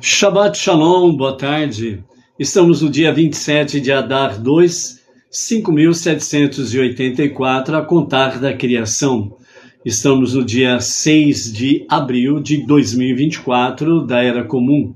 Shabbat Shalom, boa tarde. Estamos no dia 27 de Adar 2, 5.784, a contar da criação. Estamos no dia 6 de abril de 2024, da Era Comum.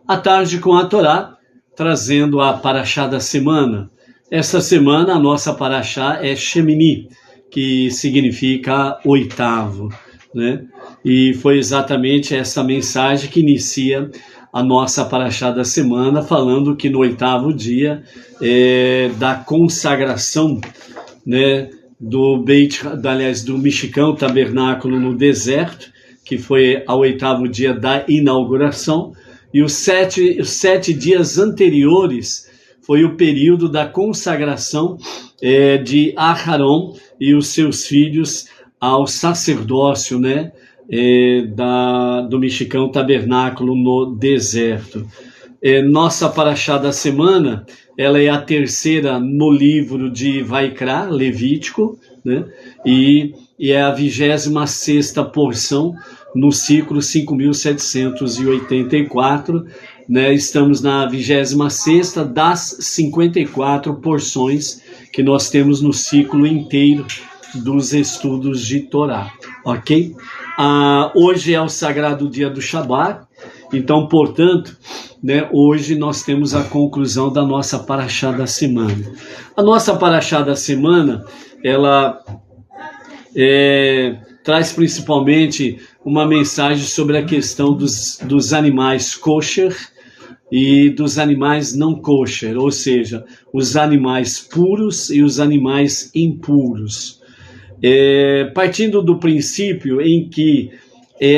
À tarde com a Torá, trazendo a Parashá da semana. Esta semana a nossa Parashá é Shemini, que significa oitavo, né? E foi exatamente essa mensagem que inicia a nossa Parashá da semana, falando que no oitavo dia da consagração, né, do mexicão tabernáculo no deserto, que foi ao oitavo dia da inauguração, e os sete dias anteriores foi o período da consagração de Aharon e os seus filhos ao sacerdócio, né, do mexicão tabernáculo no deserto. Nossa Parashá da semana, ela é a terceira no livro de Vaikra, Levítico, né, e é a 26ª porção no ciclo 5.784, né, estamos na 26ª das 54 porções que nós temos no ciclo inteiro dos estudos de Torá, ok? Hoje é o sagrado dia do Shabat, então, portanto, né, hoje nós temos a conclusão da nossa Parashá da semana. A nossa Parashá da semana, ela traz principalmente uma mensagem sobre a questão dos animais kosher e dos animais não kosher, ou seja, os animais puros e os animais impuros. Partindo do princípio em que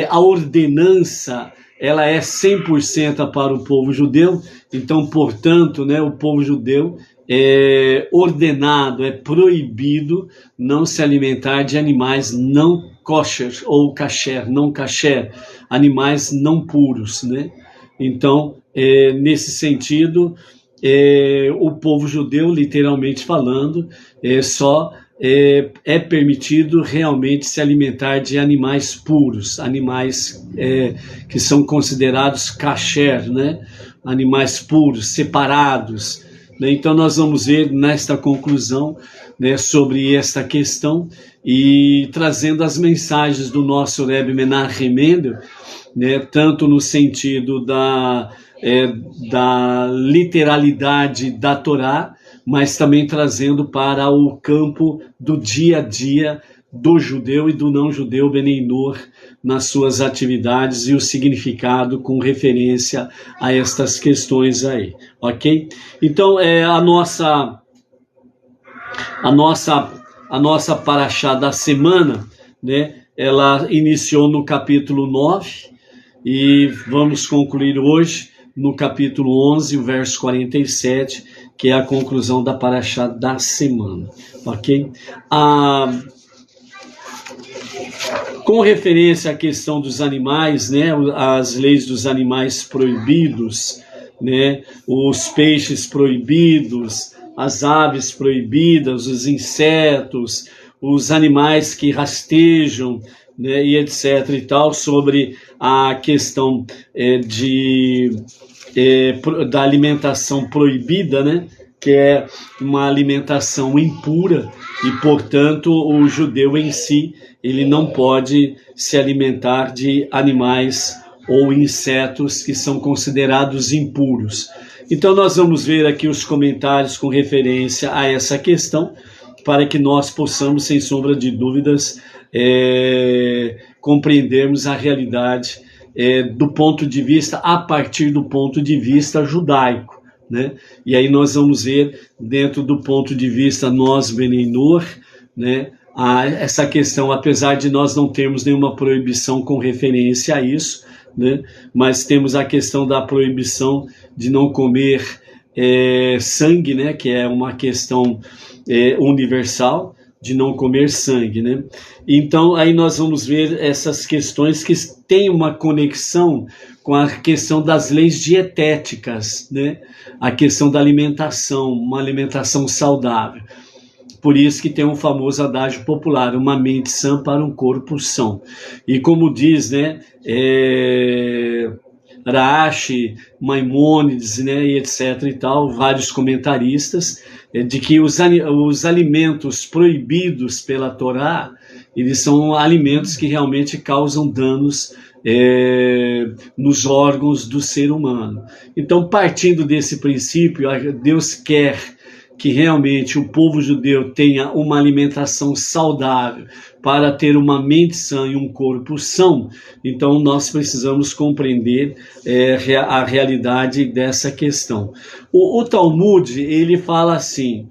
a ordenança ela é 100% para o povo judeu, então, portanto, né, o povo judeu é ordenado, é proibido não se alimentar de animais não kosher ou kasher, não kasher, animais não puros, né? Então, nesse sentido, o povo judeu, literalmente falando, só é permitido realmente se alimentar de animais puros, animais que são considerados kasher, né? Animais puros, separados, né? Então nós vamos ver nesta conclusão, né, sobre esta questão e trazendo as mensagens do nosso Rebbe Menachem Mendel, né, tanto no sentido da literalidade da Torá, mas também trazendo para o campo do dia a dia do judeu e do não judeu Benei Noach nas suas atividades e o significado com referência a estas questões aí, ok? Então, a nossa Parashá da semana, né, ela iniciou no capítulo 9 e vamos concluir hoje no capítulo 11, o verso 47, que é a conclusão da Parashá da semana, ok? Com referência à questão dos animais, né, as leis dos animais proibidos, né, os peixes proibidos, as aves proibidas, os insetos, os animais que rastejam, né, e etc. e tal, sobre a questão da alimentação proibida, né, que é uma alimentação impura e, portanto, o judeu em si, ele não pode se alimentar de animais ou insetos que são considerados impuros. Então nós vamos ver aqui os comentários com referência a essa questão, para que nós possamos, sem sombra de dúvidas, compreendermos a realidade do ponto de vista, a partir do ponto de vista judaico, né? E aí nós vamos ver, dentro do ponto de vista nós Benei Noach, né, essa questão, apesar de nós não termos nenhuma proibição com referência a isso, né, mas temos a questão da proibição de não comer sangue, né, que é uma questão universal, de não comer sangue, né? Então, aí nós vamos ver essas questões que têm uma conexão com a questão das leis dietéticas, né? A questão da alimentação, uma alimentação saudável. Por isso que tem um famoso adágio popular, uma mente sã para um corpo são. E como diz, né, Rashi, Maimônides, né, e etc. e tal, vários comentaristas, de que os alimentos proibidos pela Torá, eles são alimentos que realmente causam danos nos órgãos do ser humano. Então, partindo desse princípio, Deus quer que realmente o povo judeu tenha uma alimentação saudável para ter uma mente sã e um corpo são. Então nós precisamos compreender a realidade dessa questão. O Talmud, ele fala assim: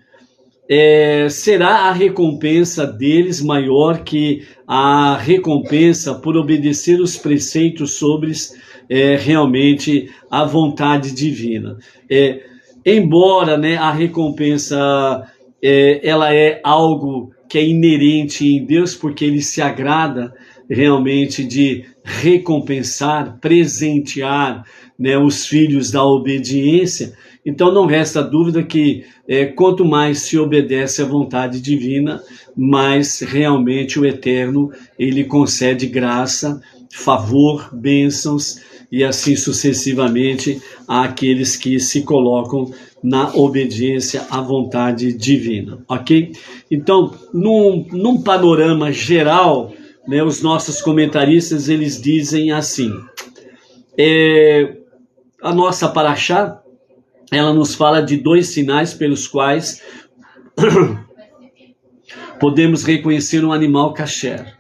será a recompensa deles maior que a recompensa por obedecer os preceitos sobre realmente a vontade divina. Embora, né, a recompensa ela é algo que é inerente em Deus, porque Ele se agrada realmente de recompensar, presentear, né, os filhos da obediência. Então não resta dúvida que quanto mais se obedece à vontade divina, mais realmente o Eterno ele concede graça, favor, bênçãos e assim sucessivamente àqueles que se colocam na obediência à vontade divina, ok? Então, num panorama geral, né, os nossos comentaristas, eles dizem assim, a nossa paraxá, ela nos fala de 2 sinais pelos quais podemos reconhecer um animal kasher.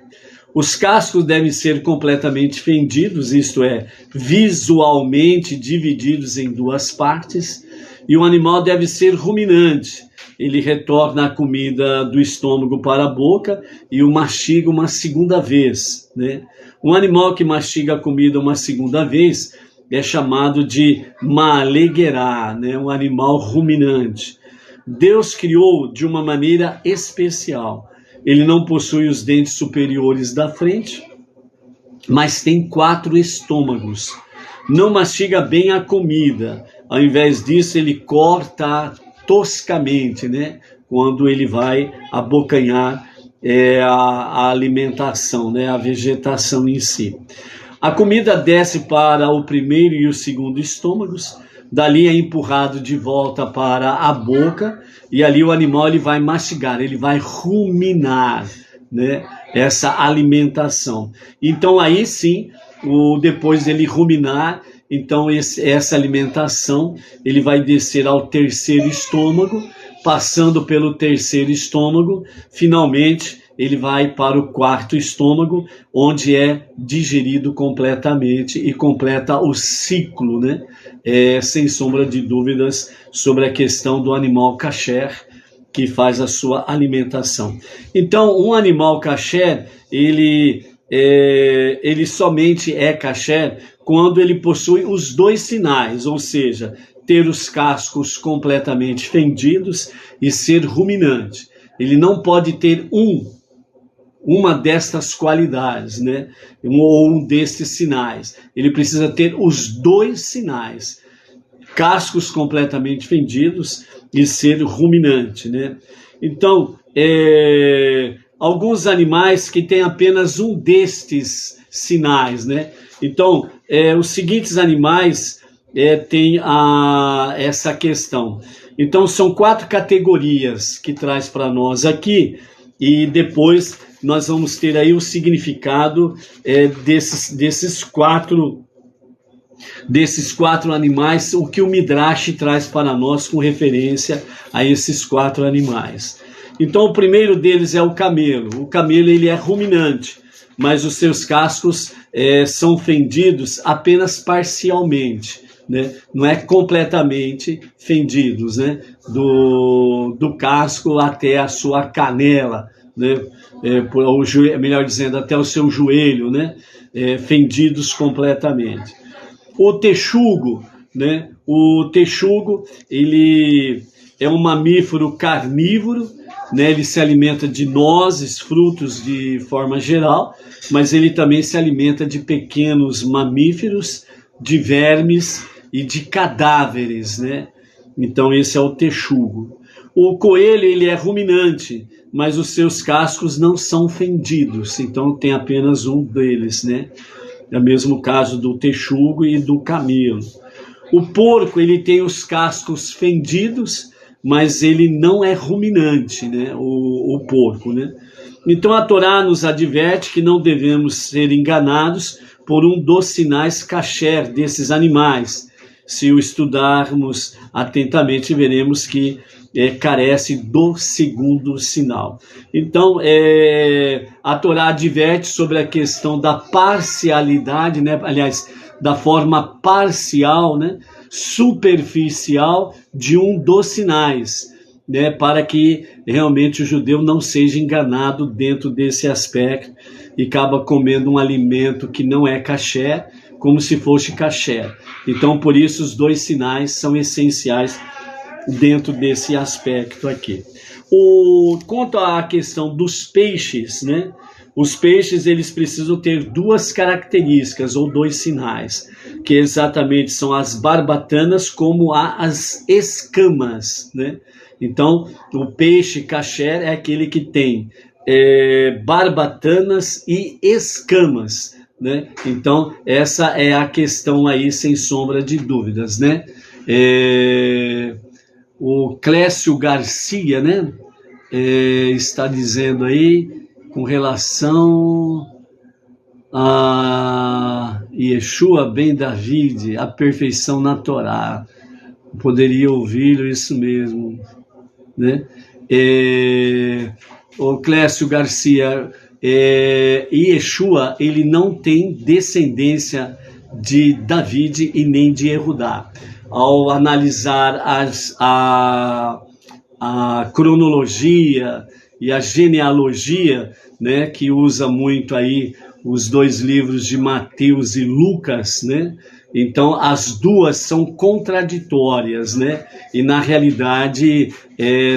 Os cascos devem ser completamente fendidos, isto é, visualmente divididos em 2 partes, e o animal deve ser ruminante. Ele retorna a comida do estômago para a boca e o mastiga uma segunda vez, né? Um animal que mastiga a comida uma segunda vez é chamado de maleguerá, né? Um animal ruminante. Deus criou de uma maneira especial. Ele não possui os dentes superiores da frente, mas tem 4 estômagos. Não mastiga bem a comida. Ao invés disso, ele corta toscamente, né? Quando ele vai abocanhar a alimentação, né? A vegetação em si. A comida desce para o primeiro e o segundo estômagos. Dali é empurrado de volta para a boca e ali o animal ele vai mastigar, ele vai ruminar, né, essa alimentação. Então aí sim, depois dele ruminar, então essa alimentação ele vai descer ao terceiro estômago, passando pelo terceiro estômago, finalmente ele vai para o 4º estômago, onde é digerido completamente e completa o ciclo, né? Sem sombra de dúvidas sobre a questão do animal kasher, que faz a sua alimentação. Então, um animal kasher, ele somente é kasher quando ele possui os 2 sinais, ou seja, ter os cascos completamente fendidos e ser ruminante. Ele não pode ter uma destas qualidades, né? Ou um destes sinais. Ele precisa ter os 2 sinais, cascos completamente fendidos e ser ruminante, né? Então, alguns animais que têm apenas um destes sinais, né? Então, os seguintes animais têm essa questão. Então, são 4 categorias que traz para nós aqui e depois nós vamos ter aí o significado desses quatro animais, o que o Midrash traz para nós com referência a esses 4 animais. Então o primeiro deles é o camelo. O camelo ele é ruminante, mas os seus cascos são fendidos apenas parcialmente, né? Não é completamente fendidos, né? Do casco até a sua canela, né? Melhor dizendo, até o seu joelho, né? Fendidos completamente. O texugo, né? O texugo, ele é um mamífero carnívoro, né? Ele se alimenta de nozes, frutos de forma geral, mas ele também se alimenta de pequenos mamíferos, de vermes e de cadáveres, né? Então esse é o texugo. O coelho, ele é ruminante, mas os seus cascos não são fendidos, então tem apenas um deles, né? É o mesmo caso do texugo e do camelo. O porco, ele tem os cascos fendidos, mas ele não é ruminante, né? O porco, né? Então a Torá nos adverte que não devemos ser enganados por um dos sinais kasher desses animais. Se o estudarmos atentamente, veremos que carece do segundo sinal. Então, a Torá adverte sobre a questão da parcialidade, né? Aliás, da forma parcial, né? Superficial de um dos sinais, né? Para que realmente o judeu não seja enganado dentro desse aspecto e acaba comendo um alimento que não é kasher, como se fosse kasher. Então, por isso, os dois sinais são essenciais dentro desse aspecto aqui. Quanto à questão dos peixes, né? Os peixes, eles precisam ter duas características, ou dois sinais, que exatamente são as barbatanas como as escamas, né? Então, o peixe kasher é aquele que tem barbatanas e escamas, né? Então, essa é a questão aí, sem sombra de dúvidas, né? O Clécio Garcia, né? Está dizendo aí, com relação a Yeshua ben David, a perfeição na Torá. Poderia ouvi-lo, isso mesmo, né? O Clécio Garcia, Yeshua, ele não tem descendência de David e nem de Erudá. Ao analisar a cronologia e a genealogia, né, que usa muito aí os dois livros de Mateus e Lucas, né? Então as duas são contraditórias, né? E na realidade,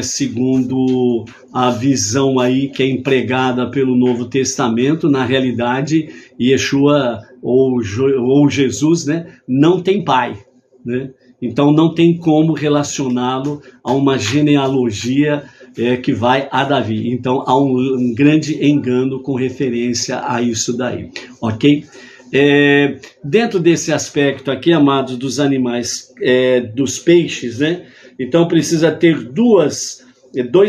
segundo a visão aí que é empregada pelo Novo Testamento, na realidade Yeshua ou Jesus, né, não tem pai, né? Então não tem como relacioná-lo a uma genealogia que vai a Davi. Então há um grande engano com referência a isso daí, ok? Dentro desse aspecto aqui, amados, dos animais, dos peixes, né? Então precisa ter dois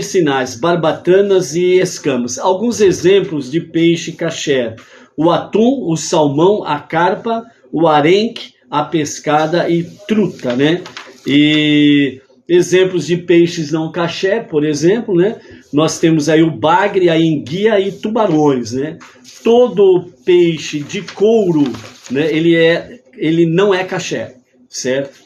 sinais, barbatanas e escamas. Alguns exemplos de peixe kasher: o atum, o salmão, a carpa, o arenque, a pescada e truta, né? E exemplos de peixes não kasher, por exemplo, né? Nós temos aí o bagre, a enguia e tubarões, né? Todo peixe de couro, né? Ele não é kasher, certo?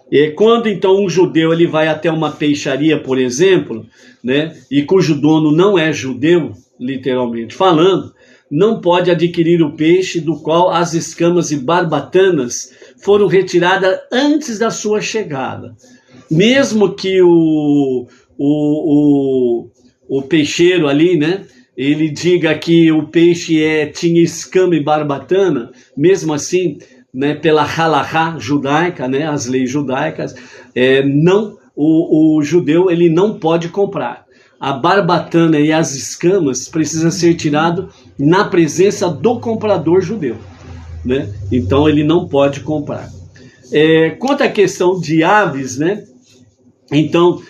E quando então um judeu ele vai até uma peixaria, por exemplo, né? E cujo dono não é judeu, literalmente falando, não pode adquirir o peixe do qual as escamas e barbatanas foram retiradas antes da sua chegada. Mesmo que o peixeiro ali, né, ele diga que o peixe tinha escama e barbatana, mesmo assim, né, pela halahá judaica, né, as leis judaicas, o judeu ele não pode comprar. A barbatana e as escamas precisam ser tiradas na presença do comprador judeu, né? Então ele não pode comprar. Quanto à questão de aves, né? Então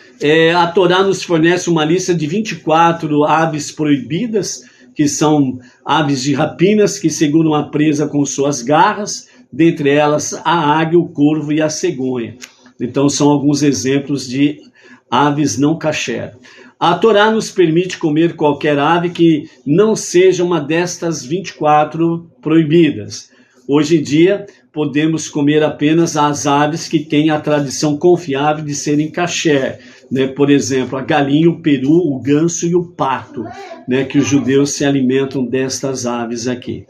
a Torá nos fornece uma lista de 24 aves proibidas, que são aves de rapinas que seguram a presa com suas garras, dentre elas a águia, o corvo e a cegonha. Então são alguns exemplos de aves não kasher. A Torá nos permite comer qualquer ave que não seja uma destas 24 proibidas. Hoje em dia, podemos comer apenas as aves que têm a tradição confiável de serem kasher, né? Por exemplo, a galinha, o peru, o ganso e o pato, né? Que os judeus se alimentam destas aves aqui.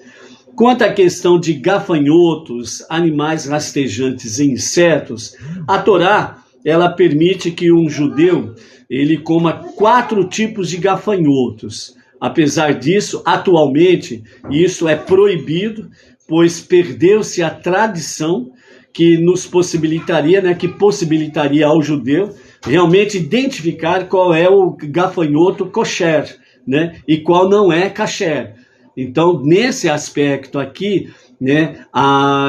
Quanto à questão de gafanhotos, animais rastejantes e insetos, a Torá ela permite que um judeu ele coma 4 tipos de gafanhotos. Apesar disso, atualmente, isso é proibido, pois perdeu-se a tradição que nos possibilitaria, né, que possibilitaria ao judeu realmente identificar qual é o gafanhoto kosher, né, e qual não é kasher. Então, nesse aspecto aqui, né?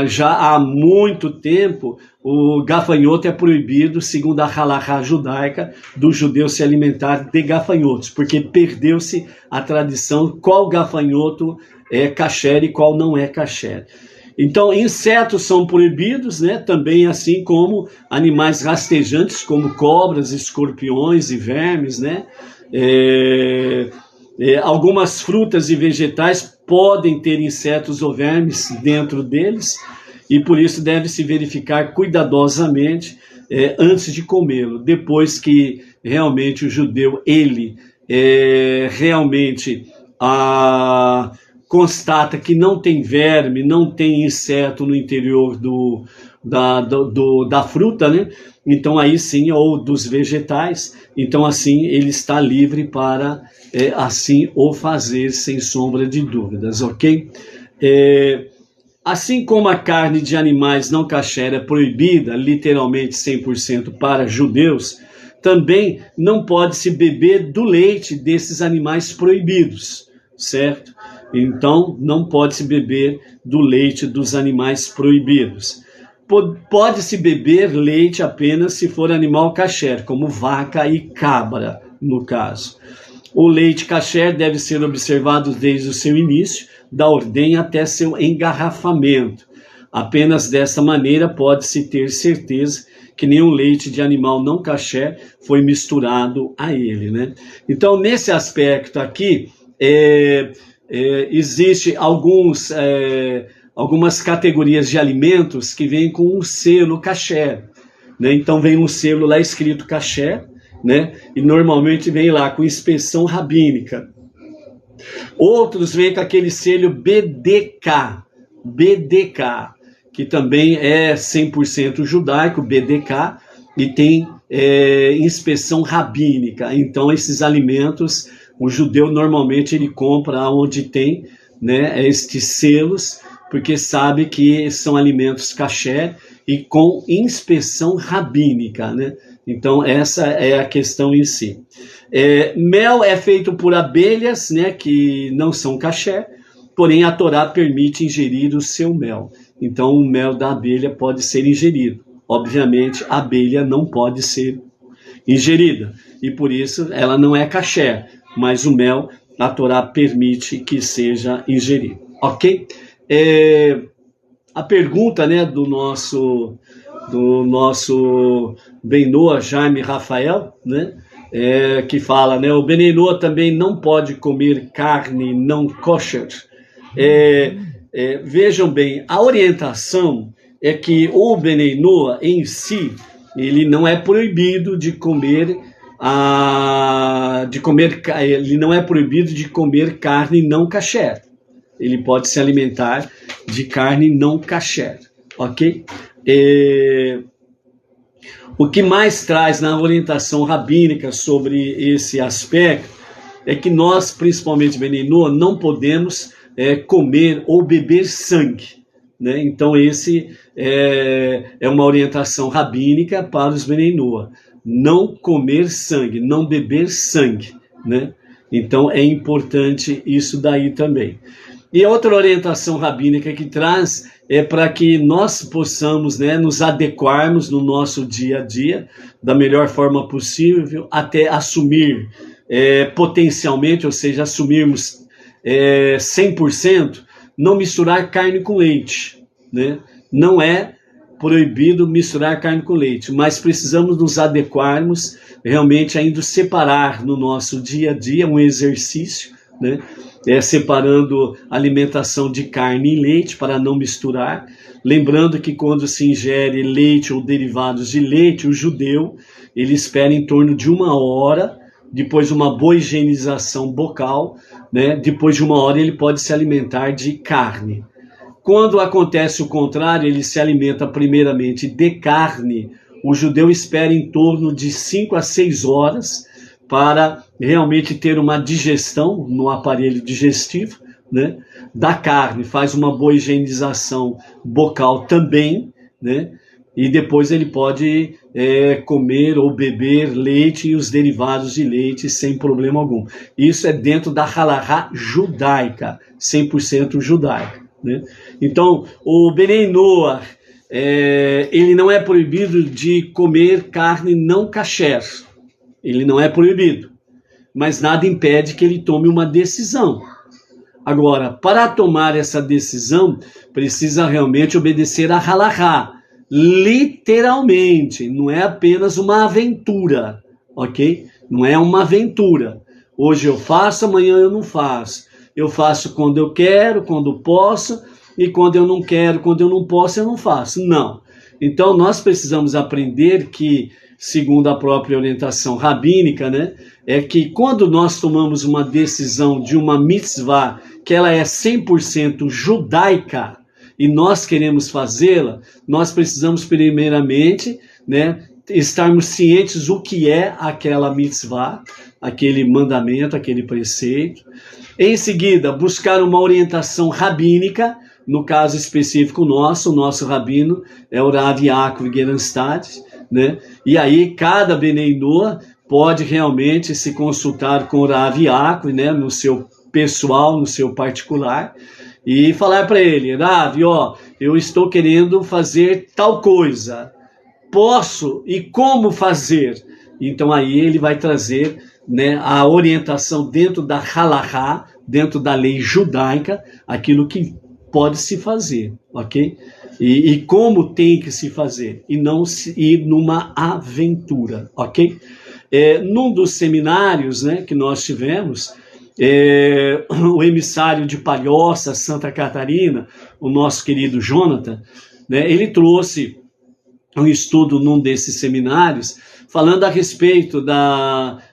Já há muito tempo, o gafanhoto é proibido, segundo a halakha judaica, do judeu se alimentar de gafanhotos, porque perdeu-se a tradição qual gafanhoto é kasher e qual não é kasher. Então, insetos são proibidos, né? Também assim como animais rastejantes, como cobras, escorpiões e vermes, né? Algumas frutas e vegetais podem ter insetos ou vermes dentro deles, e por isso deve-se verificar cuidadosamente antes de comê-lo. Depois que realmente o judeu, ele realmente constata que não tem verme, não tem inseto no interior da fruta, né? Então aí sim, ou dos vegetais, então assim ele está livre para assim o fazer, sem sombra de dúvidas, ok? Assim como a carne de animais não kasher é proibida, literalmente 100% para judeus, também não pode-se beber do leite desses animais proibidos, certo? Então, não pode-se beber do leite dos animais proibidos. Pode-se beber leite apenas se for animal kasher, como vaca e cabra, no caso. O leite kasher deve ser observado desde o seu início, da ordenha até seu engarrafamento. Apenas dessa maneira pode-se ter certeza que nenhum leite de animal não kasher foi misturado a ele, né? Então, nesse aspecto aqui, existe algumas categorias de alimentos que vêm com um selo kasher, né? Então vem um selo lá escrito kasher, né? E normalmente vem lá com inspeção rabínica. Outros vêm com aquele selo BDK, que também é 100% judaico, BDK, e tem inspeção rabínica. Então esses alimentos, o judeu normalmente ele compra onde tem, né, estes selos, porque sabe que são alimentos kasher e com inspeção rabínica, né? Então essa é a questão em si. Mel é feito por abelhas, né, que não são kasher, porém a Torá permite ingerir o seu mel. Então o mel da abelha pode ser ingerido. Obviamente a abelha não pode ser ingerida, e por isso ela não é kasher, mas o mel a Torá permite que seja ingerido, ok? A pergunta, né, do nosso Ben-Noa Jaime Rafael, né, que fala, né, o Ben-Noa também não pode comer carne não kosher. Vejam bem, a orientação é que o Ben-Noa em si, ele não é proibido de comer ele não é proibido de comer carne não kasher. Ele pode se alimentar de carne não kasher, ok? O que mais traz na orientação rabínica sobre esse aspecto é que nós, principalmente Ben-Noa, não podemos comer ou beber sangue, né? Então esse é uma orientação rabínica para os Ben-Noa. Não comer sangue, não beber sangue, né? Então é importante isso daí também. E outra orientação rabínica que traz é para que nós possamos, né, nos adequarmos no nosso dia a dia da melhor forma possível, até assumir potencialmente, ou seja, assumirmos 100%, não misturar carne com leite, né? Não é proibido misturar carne com leite, mas precisamos nos adequarmos, realmente ainda separar no nosso dia a dia um exercício, né? Separando alimentação de carne e leite para não misturar. Lembrando que quando se ingere leite ou derivados de leite, o judeu ele espera em torno de 1 hora, depois de uma boa higienização bucal, né? Depois de 1 hora ele pode se alimentar de carne. Quando acontece o contrário, ele se alimenta primeiramente de carne, o judeu espera em torno de 5 a 6 horas para realmente ter uma digestão no aparelho digestivo, né, da carne, faz uma boa higienização bucal também, né, e depois ele pode comer ou beber leite e os derivados de leite sem problema algum. Isso é dentro da halakha judaica, 100% judaica, né? Então, o Benei Noach, ele não é proibido de comer carne não kasher. Ele não é proibido, mas nada impede que ele tome uma decisão. Agora, para tomar essa decisão, precisa realmente obedecer a halachá, literalmente, não é apenas uma aventura, ok? Não é uma aventura. Hoje eu faço, amanhã eu não faço. Eu faço quando eu quero, quando posso, e quando eu não quero, quando eu não posso, eu não faço. Não. Então, nós precisamos aprender que, segundo a própria orientação rabínica, né, é que quando nós tomamos uma decisão de uma mitzvah, que ela é 100% judaica, e nós queremos fazê-la, nós precisamos primeiramente, né, estarmos cientes o que é aquela mitzvah, aquele mandamento, aquele preceito. Em seguida, buscar uma orientação rabínica, no caso específico nosso, o nosso rabino é o Rav Yaakov Gerenstad, né? E aí cada Benei Noach pode realmente se consultar com o Rav Yaakov, né, no seu pessoal, no seu particular, e falar para ele: Rav, eu estou querendo fazer tal coisa, posso e como fazer? Então aí ele vai trazer, né, a orientação dentro da halachá, dentro da lei judaica, aquilo que pode se fazer, ok? E como tem que se fazer, e não se ir numa aventura, ok? Num dos seminários, né, que nós tivemos, o emissário de Palhoça, Santa Catarina, o nosso querido Jonathan, né, ele trouxe um estudo num desses seminários, falando a respeito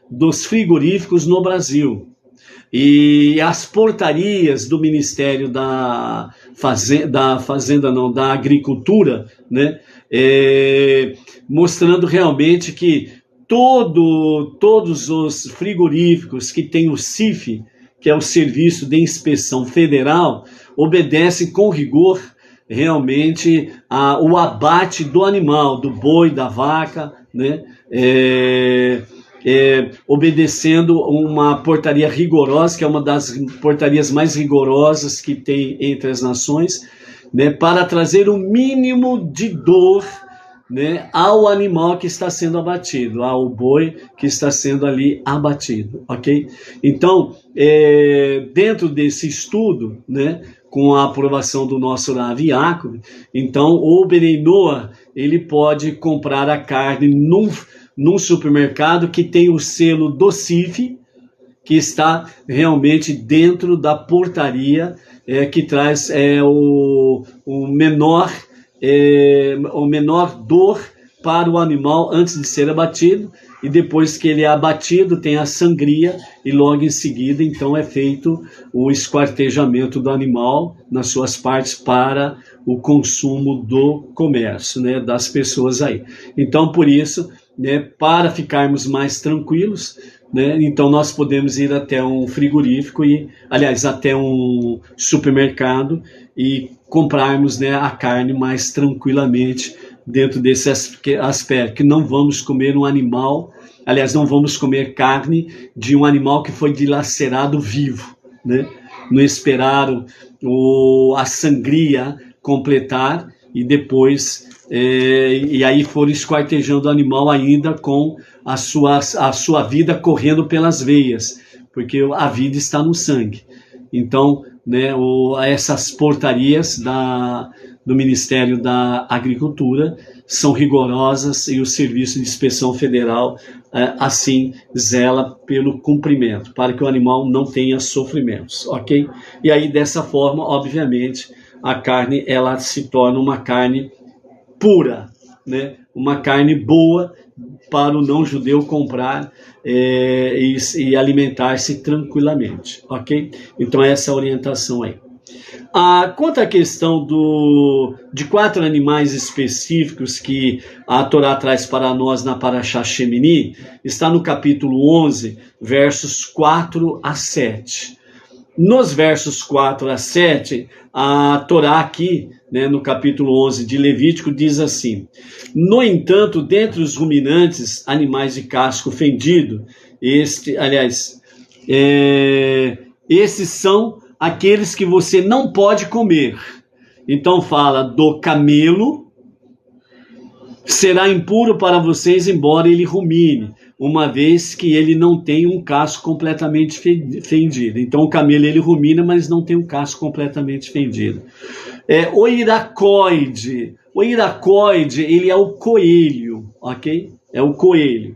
dos frigoríficos no Brasil. E as portarias do Ministério da Agricultura, né, mostrando realmente que todos os frigoríficos que têm o CIF, que é o Serviço de Inspeção Federal, obedecem com rigor realmente o abate do animal, do boi, da vaca, né, obedecendo uma portaria rigorosa, que é uma das portarias mais rigorosas que tem entre as nações, né, para trazer o mínimo de dor, né, ao animal que está sendo abatido, ao boi que está sendo ali abatido, ok? Então, dentro desse estudo, né, com a aprovação do nosso Rav Yaakov, então o Benei Noach, ele pode comprar a carne num supermercado que tem o selo do CIF, que está realmente dentro da portaria, que traz o menor dor para o animal antes de ser abatido, e depois que ele é abatido tem a sangria, e logo em seguida então é feito o esquartejamento do animal nas suas partes para o consumo do comércio, né, das pessoas aí. Então, por isso, né, para ficarmos mais tranquilos, né, então nós podemos ir até um frigorífico, até um supermercado, e comprarmos, né, a carne mais tranquilamente dentro desse aspecto, que não vamos comer um animal, não vamos comer carne de um animal que foi dilacerado vivo, né? Não esperar a sangria completar e depois, e aí for esquartejando o animal ainda com a sua vida correndo pelas veias, porque a vida está no sangue. Então, né, essas portarias do Ministério da Agricultura são rigorosas, e o Serviço de Inspeção Federal assim zela pelo cumprimento, para que o animal não tenha sofrimentos, ok? E aí, dessa forma, obviamente, a carne ela se torna uma carne pura, né? Uma carne boa para o não-judeu comprar e alimentar-se tranquilamente, ok? Então, essa é a orientação aí. Quanto à questão de 4 animais específicos que a Torá traz para nós na Parashá Shemini, está no capítulo 11, versos 4 a 7. Nos versos 4 a 7, a Torá aqui, né, no capítulo 11 de Levítico, diz assim: no entanto, dentre os ruminantes, animais de casco fendido, esses são aqueles que você não pode comer. Então fala do camelo, será impuro para vocês, embora ele rumine, uma vez que ele não tem um casco completamente fendido. Então o camelo ele rumina, mas não tem um casco completamente fendido. O iracoide ele é o coelho, ok? É o coelho.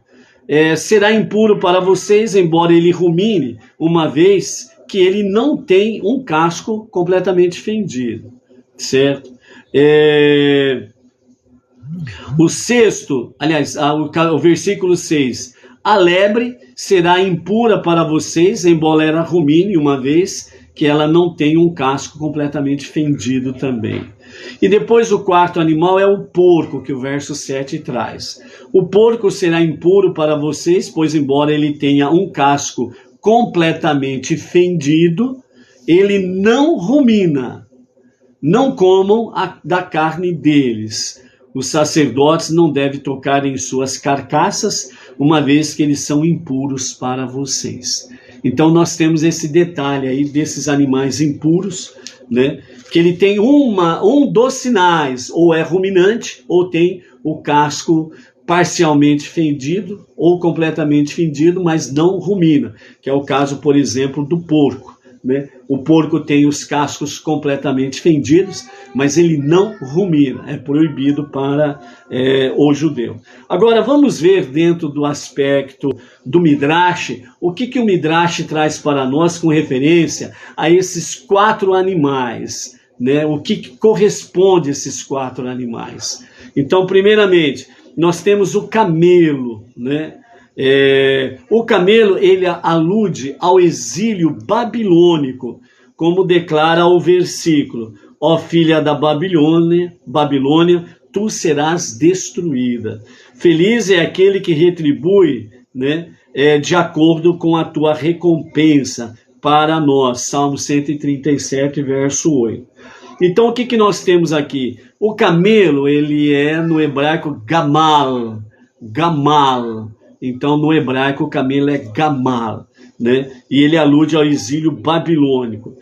Será impuro para vocês, embora ele rumine, uma vez que ele não tem um casco completamente fendido, certo? O sexto, aliás, o versículo 6, a lebre será impura para vocês, embora ela rumine, uma vez que ela não tem um casco completamente fendido também. E depois o quarto animal é o porco, que o verso 7 traz. O porco será impuro para vocês, pois embora ele tenha um casco completamente fendido, ele não rumina. Não comam da carne deles. Os sacerdotes não devem tocar em suas carcaças, uma vez que eles são impuros para vocês. Então nós temos esse detalhe aí desses animais impuros, né? Que ele tem um dos sinais, ou é ruminante, ou tem o casco parcialmente fendido, ou completamente fendido, mas não rumina, que é o caso, por exemplo, do porco. Né? O porco tem os cascos completamente fendidos, mas ele não rumina, é proibido para o judeu. Agora vamos ver dentro do aspecto do Midrash, o que o Midrash traz para nós com referência a esses 4 animais, né? O que corresponde a esses 4 animais. Então, primeiramente, nós temos o camelo, né? O camelo ele alude ao exílio babilônico, como declara o versículo: ó filha da Babilônia, tu serás destruída. Feliz é aquele que retribui, né, de acordo com a tua recompensa para nós. Salmo 137, verso 8. Então o que nós temos aqui? O camelo ele é no hebraico gamal. Então, no hebraico, o camelo é gamal, né? E ele alude ao exílio babilônico.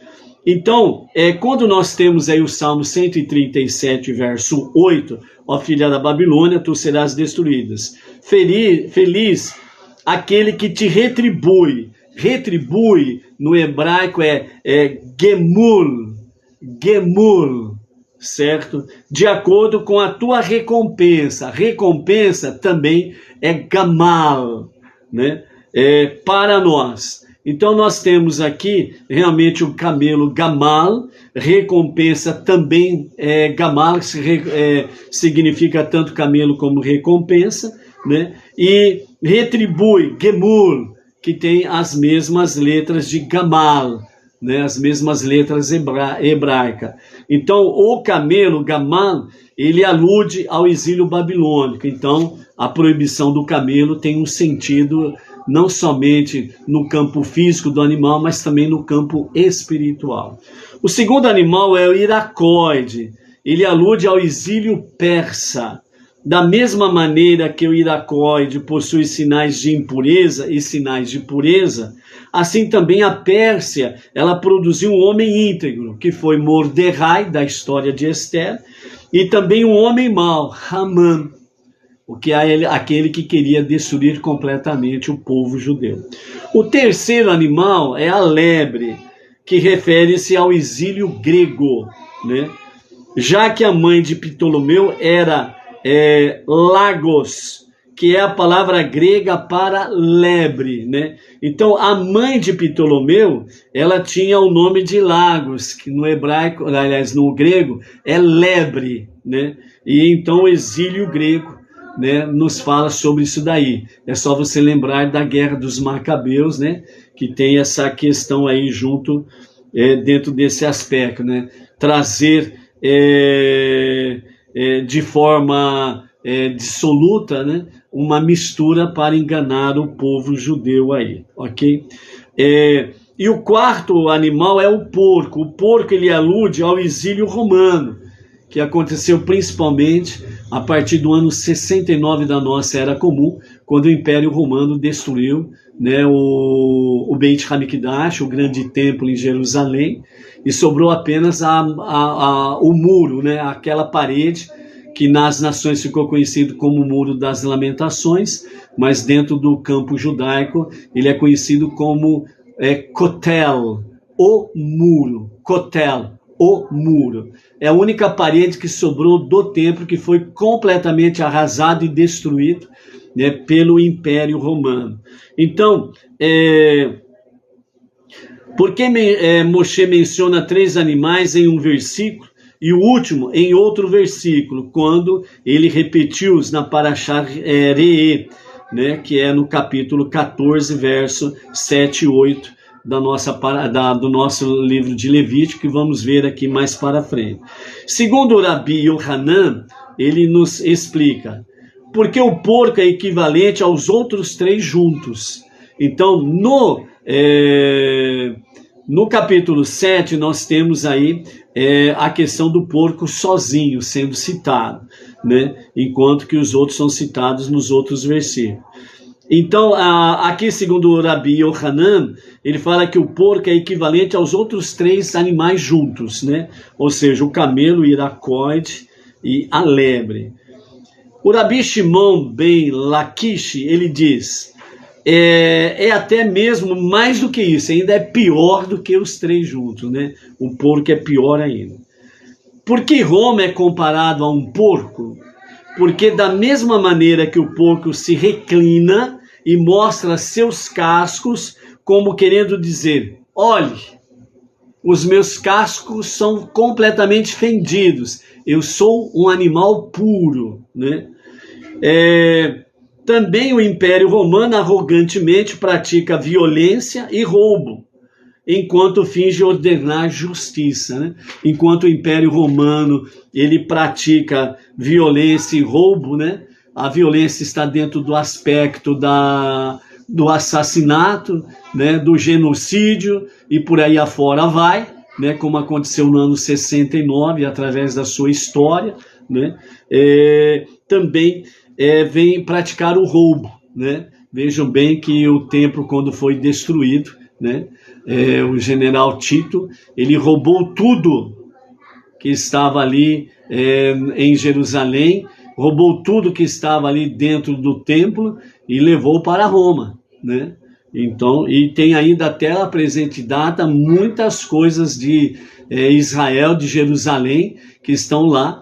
Então, quando nós temos aí o Salmo 137, verso 8, ó filha da Babilônia, tu serás destruídas. Feliz aquele que te retribui. Retribui, no hebraico, gemul, certo? De acordo com a tua recompensa. Recompensa também é gamal, né? Para nós. Então nós temos aqui realmente o camelo gamal, recompensa também gamal, significa tanto camelo como recompensa, né? E retribui, gemul, que tem as mesmas letras de gamal, né? As mesmas letras hebraicas. Então o camelo gamal, ele alude ao exílio babilônico. Então a proibição do camelo tem um sentido não somente no campo físico do animal, mas também no campo espiritual. O segundo animal é o iracoide. Ele alude ao exílio persa. Da mesma maneira que o iracoide possui sinais de impureza e sinais de pureza, assim também a Pérsia, ela produziu um homem íntegro, que foi Mordecai, da história de Esther, e também um homem mau, Haman, o que é aquele que queria destruir completamente o povo judeu. O terceiro animal é a lebre, que refere-se ao exílio grego, né? Já que a mãe de Ptolomeu era Lagos, que é a palavra grega para lebre, né? Então a mãe de Ptolomeu, ela tinha o nome de Lagos, que no hebraico, aliás, no grego, é lebre, né? E então o exílio grego, né, nos fala sobre isso daí. É só você lembrar da Guerra dos Macabeus, né, que tem essa questão aí junto, dentro desse aspecto, né, trazer de forma dissoluta, né, uma mistura para enganar o povo judeu aí, ok? E o quarto animal é o porco. O porco ele alude ao exílio romano, que aconteceu principalmente a partir do ano 69 da nossa Era Comum, quando o Império Romano destruiu, né, o Beit HaMikdash, o grande templo em Jerusalém, e sobrou apenas o muro, né, aquela parede que nas nações ficou conhecido como o Muro das Lamentações, mas dentro do campo judaico ele é conhecido como Kotel, o muro. Kotel, o muro. É a única parede que sobrou do templo, que foi completamente arrasado e destruído, né, pelo Império Romano. Então, por que Moshe menciona 3 animais em um versículo e o último em outro versículo, quando ele repetiu-os na Parashá Re'eh, né, que é no capítulo 14, verso 7 e 8 do nosso livro de Levítico, que vamos ver aqui mais para frente. Segundo o Rabi Yohanan, ele nos explica porque o porco é equivalente aos outros 3 juntos. Então, no capítulo 7, nós temos aí a questão do porco sozinho sendo citado, né? Enquanto que os outros são citados nos outros versículos. Então, aqui, segundo o Rabi Yohanan, ele fala que o porco é equivalente aos outros 3 animais juntos, né? Ou seja, o camelo, o iracoide e a lebre. O Rabi Shimon ben Lakish, ele diz, até mesmo mais do que isso, ainda é pior do que os 3 juntos, né? O porco é pior ainda. Por que Roma é comparado a um porco? Porque da mesma maneira que o porco se reclina e mostra seus cascos, como querendo dizer, olhe, os meus cascos são completamente fendidos, eu sou um animal puro, né? Também o Império Romano arrogantemente pratica violência e roubo, enquanto finge ordenar justiça, né? Enquanto o Império Romano ele pratica violência e roubo, né? A violência está dentro do aspecto do assassinato, né? Do genocídio e por aí afora vai, né? Como aconteceu no ano 69 através da sua história, né? Também vem praticar o roubo, né? Vejam bem que o templo, quando foi destruído, né? O general Tito, ele roubou tudo que estava ali em Jerusalém, roubou tudo que estava ali dentro do templo e levou para Roma, né? Então, e tem ainda até a presente data muitas coisas de Israel, de Jerusalém, que estão lá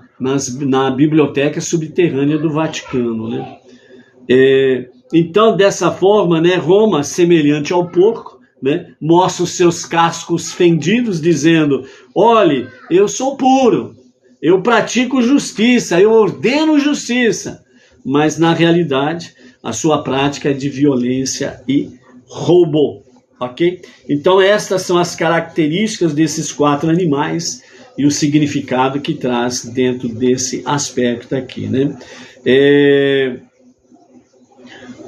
na biblioteca subterrânea do Vaticano, né? Então, dessa forma, né, Roma, semelhante ao porco, né, mostra os seus cascos fendidos, dizendo, olhe, eu sou puro, eu pratico justiça, eu ordeno justiça, mas na realidade a sua prática é de violência e roubo, ok? Então estas são as características desses 4 animais e o significado que traz dentro desse aspecto aqui, né?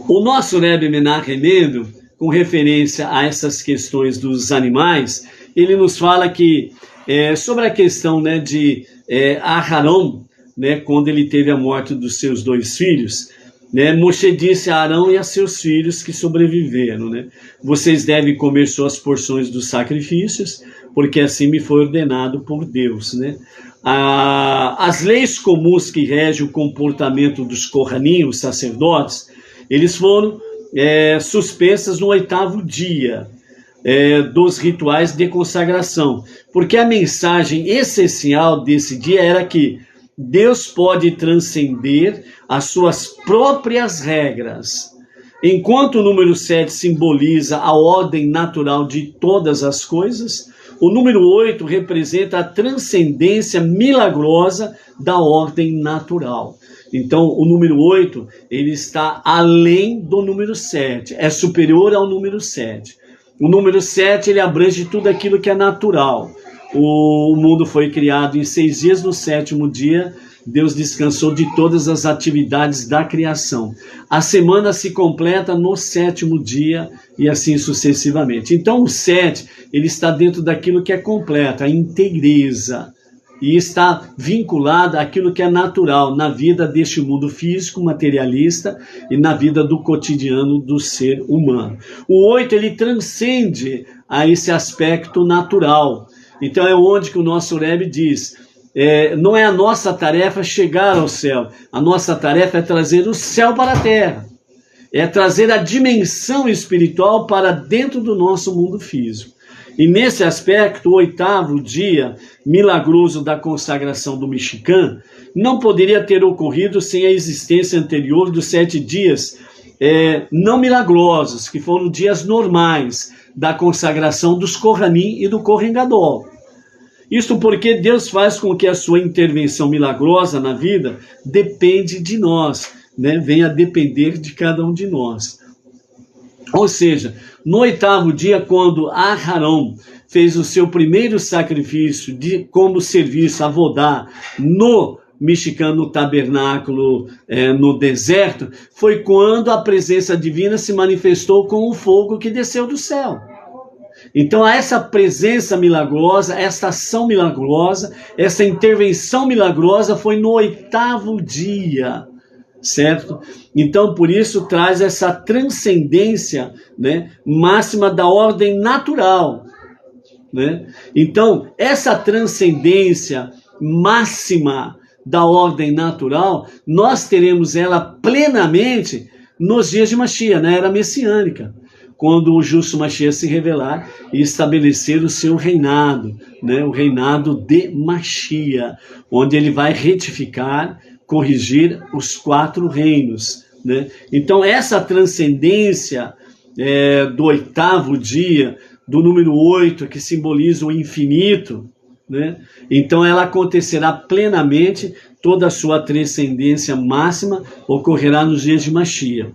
O nosso Rebbe Menachem Mendel, com referência a essas questões dos animais, ele nos fala que sobre a questão, né, de Aharon, né, quando ele teve a morte dos seus 2 filhos, né, Moshe disse a Arão e a seus filhos que sobreviveram, né, vocês devem comer suas porções dos sacrifícios, porque assim me foi ordenado por Deus, né? As leis comuns que regem o comportamento dos Kohanim, os sacerdotes, eles foram suspensas no 8º dia dos rituais de consagração, porque a mensagem essencial desse dia era que Deus pode transcender as suas próprias regras. Enquanto o número 7 simboliza a ordem natural de todas as coisas, o número 8 representa a transcendência milagrosa da ordem natural. Então, o número 8, ele está além do número 7, é superior ao número 7. O número 7, ele abrange tudo aquilo que é natural. O mundo foi criado em 6 dias, no 7º dia, Deus descansou de todas as atividades da criação. A semana se completa no 7º dia e assim sucessivamente. Então, o 7, ele está dentro daquilo que é completo, a inteireza. e está vinculada àquilo que é natural na vida deste mundo físico, materialista e na vida do cotidiano do ser humano. O 8, ele transcende a esse aspecto natural. Então é onde que o nosso Rebbe diz, não é a nossa tarefa chegar ao céu, a nossa tarefa é trazer o céu para a terra, é trazer a dimensão espiritual para dentro do nosso mundo físico. E nesse aspecto, o 8º dia milagroso da consagração do Mishkan não poderia ter ocorrido sem a existência anterior dos 7 dias não milagrosos, que foram dias normais da consagração dos Kohanim e do Kohen Gadol. Isto porque Deus faz com que a sua intervenção milagrosa na vida depende de nós, né? Venha depender de cada um de nós. Ou seja, no 8º dia, quando Aharon fez o seu primeiro sacrifício como serviço avodá no Mishkan, no tabernáculo, no deserto, foi quando a presença divina se manifestou com o fogo que desceu do céu. Então, essa presença milagrosa, essa ação milagrosa, essa intervenção milagrosa foi no 8º dia, certo? Então, por isso, traz essa transcendência, né, máxima da ordem natural, né? Então, essa transcendência máxima da ordem natural, nós teremos ela plenamente nos dias de Mashiach, na era messiânica, quando o justo Mashiach se revelar e estabelecer o seu reinado, né? O reinado de Mashiach, onde ele vai retificar, corrigir os 4 reinos, né? Então essa transcendência do 8º dia, do número 8, que simboliza o infinito, né? Então ela acontecerá plenamente, toda a sua transcendência máxima ocorrerá nos dias de Mashiach.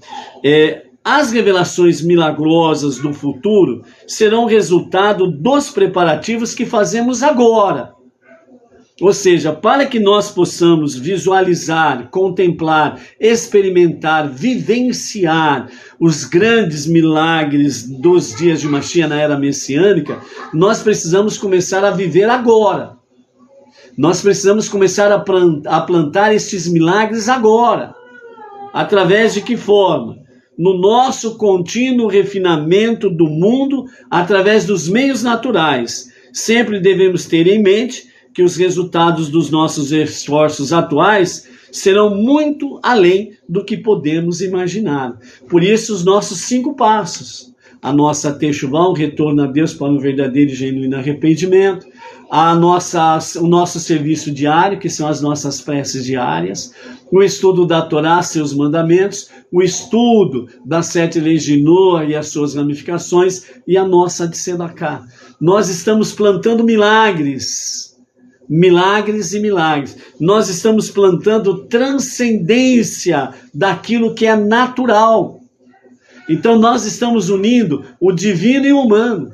As revelações milagrosas do futuro serão resultado dos preparativos que fazemos agora. Ou seja, para que nós possamos visualizar, contemplar, experimentar, vivenciar os grandes milagres dos dias de Mashiach na era messiânica, nós precisamos começar a viver agora. Nós precisamos começar a plantar estes milagres agora. Através de que forma? No nosso contínuo refinamento do mundo através dos meios naturais. Sempre devemos ter em mente que os resultados dos nossos esforços atuais serão muito além do que podemos imaginar. Por isso, os nossos 5 passos. A nossa Teshuvah, o retorno a Deus para um verdadeiro e genuíno arrependimento. O nosso serviço diário, que são as nossas preces diárias. O estudo da Torá, seus mandamentos. O estudo das 7 leis de Noah e as suas ramificações. E a nossa Tzedakah. Nós estamos plantando milagres. Milagres e milagres. Nós estamos plantando transcendência daquilo que é natural. Então nós estamos unindo o divino e o humano.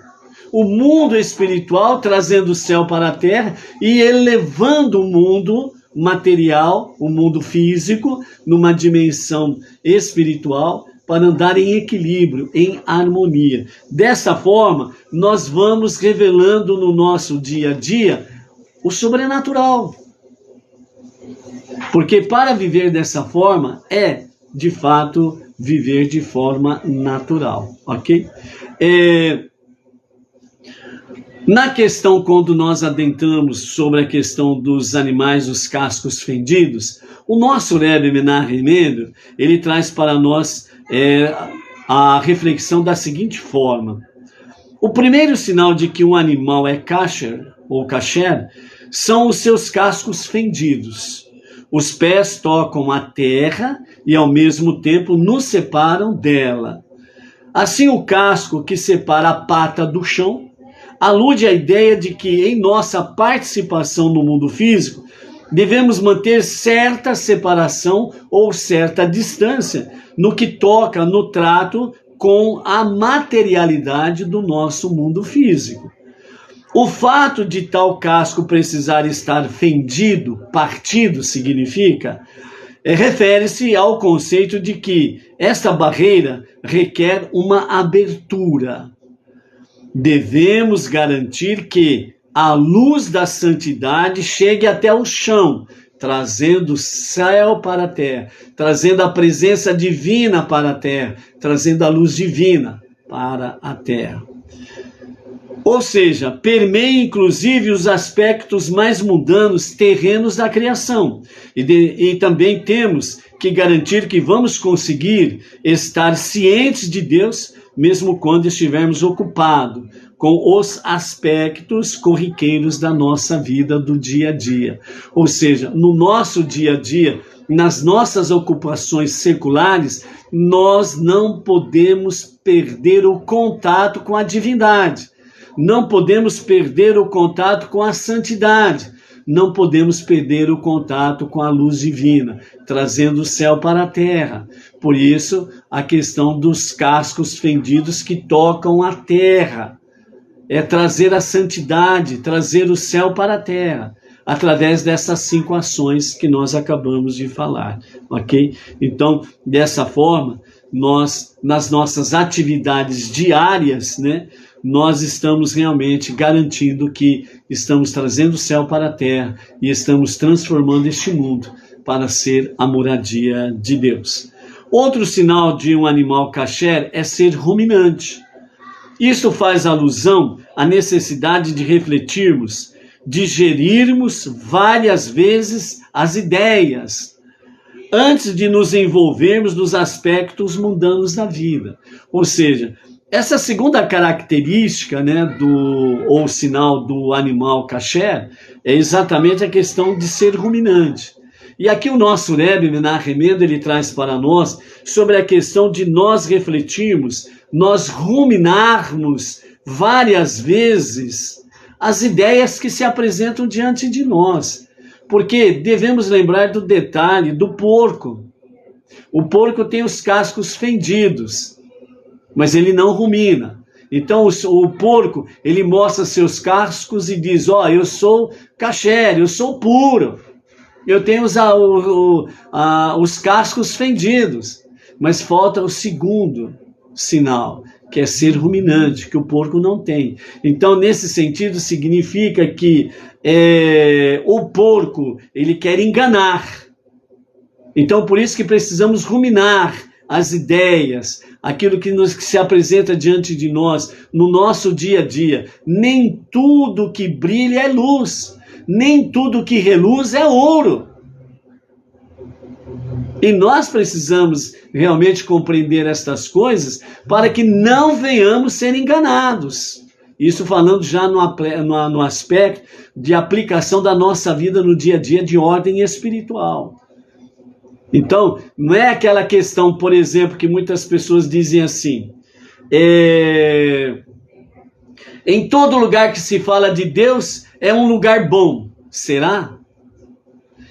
O mundo espiritual trazendo o céu para a terra e elevando o mundo material, o mundo físico, numa dimensão espiritual, para andar em equilíbrio, em harmonia. Dessa forma, nós vamos revelando no nosso dia a dia o sobrenatural. Porque para viver dessa forma de fato, viver de forma natural, ok? Na questão, quando nós adentramos sobre a questão dos animais, os cascos fendidos, o nosso Rebbe Menachem Mendel, ele traz para nós a reflexão da seguinte forma. O primeiro sinal de que um animal é kasher, ou kasher, são os seus cascos fendidos. Os pés tocam a terra e, ao mesmo tempo, nos separam dela. Assim, o casco que separa a pata do chão alude à ideia de que, em nossa participação no mundo físico, devemos manter certa separação ou certa distância no que toca no trato com a materialidade do nosso mundo físico. O fato de tal casco precisar estar fendido, partido, significa, refere-se ao conceito de que esta barreira requer uma abertura. Devemos garantir que, a luz da santidade chegue até o chão, trazendo o céu para a terra, trazendo a presença divina para a terra, trazendo a luz divina para a terra. Ou seja, permeia inclusive os aspectos mais mundanos, terrenos da criação. E também temos que garantir que vamos conseguir estar cientes de Deus, mesmo quando estivermos ocupados com os aspectos corriqueiros da nossa vida do dia a dia. Ou seja, no nosso dia a dia, nas nossas ocupações seculares, nós não podemos perder o contato com a divindade. Não podemos perder o contato com a santidade. Não podemos perder o contato com a luz divina, trazendo o céu para a terra. Por isso, a questão dos cascos fendidos que tocam a terra. É trazer a santidade, trazer o céu para a terra, através dessas 5 ações que nós acabamos de falar, ok? Então, dessa forma, nós, nas nossas atividades diárias, né, nós estamos realmente garantindo que estamos trazendo o céu para a terra e estamos transformando este mundo para ser a moradia de Deus. Outro sinal de um animal kasher é ser ruminante. Isso faz alusão à necessidade de refletirmos, digerirmos várias vezes as ideias, antes de nos envolvermos nos aspectos mundanos da vida. Ou seja, essa segunda característica, né, ou sinal do animal kasher, é exatamente a questão de ser ruminante. E aqui o nosso Rebbe Menahem Mendel, ele traz para nós sobre a questão de nós refletirmos, nós ruminarmos várias vezes as ideias que se apresentam diante de nós. Porque devemos lembrar do detalhe do porco. O porco tem os cascos fendidos, mas ele não rumina. Então o porco, ele mostra seus cascos e diz, ó, eu sou kasher, eu sou puro. Eu tenho os cascos fendidos, mas falta o segundo sinal, que é ser ruminante, que o porco não tem. Então, nesse sentido, significa que o porco, ele quer enganar. Então, por isso que precisamos ruminar as ideias, aquilo que se apresenta diante de nós, no nosso dia a dia. Nem tudo que brilha é luz. Nem tudo que reluz é ouro. E nós precisamos realmente compreender estas coisas para que não venhamos ser enganados. Isso falando já no aspecto de aplicação da nossa vida no dia a dia de ordem espiritual. Então, não é aquela questão, por exemplo, que muitas pessoas dizem assim, em todo lugar que se fala de Deus, é um lugar bom. Será?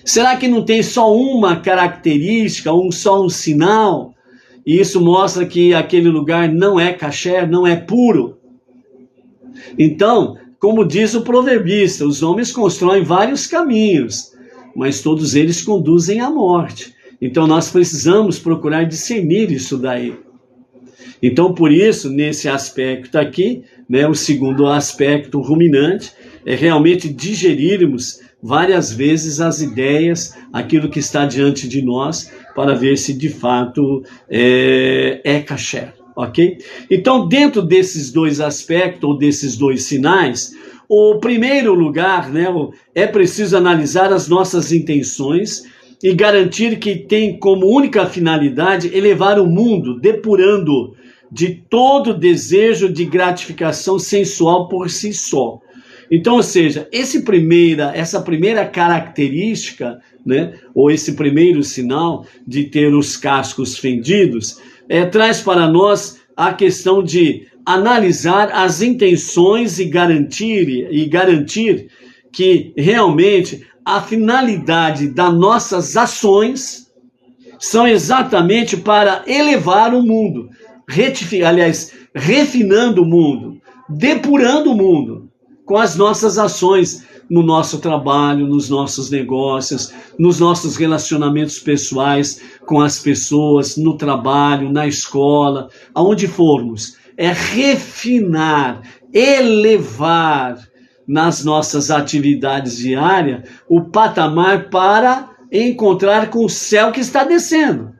Será que não tem só uma característica, só um sinal? E isso mostra que aquele lugar não é kasher, não é puro. Então, como diz o proverbista, os homens constroem vários caminhos, mas todos eles conduzem à morte. Então nós precisamos procurar discernir isso daí. Então, por isso, nesse aspecto aqui, né, o segundo aspecto ruminante, é realmente digerirmos várias vezes as ideias, aquilo que está diante de nós, para ver se de fato é kasher, ok? Então, dentro desses 2 aspectos, ou desses 2 sinais, o primeiro lugar, né, é preciso analisar as nossas intenções e garantir que tem como única finalidade elevar o mundo, depurando de todo desejo de gratificação sensual por si só. Então, ou seja, essa primeira característica, né, ou esse primeiro sinal de ter os cascos fendidos, traz para nós a questão de analisar as intenções e garantir que realmente a finalidade das nossas ações são exatamente para elevar o mundo, refinando o mundo, depurando o mundo com as nossas ações no nosso trabalho, nos nossos negócios, nos nossos relacionamentos pessoais com as pessoas, no trabalho, na escola, aonde formos. É refinar, elevar nas nossas atividades diárias o patamar para encontrar com o céu que está descendo,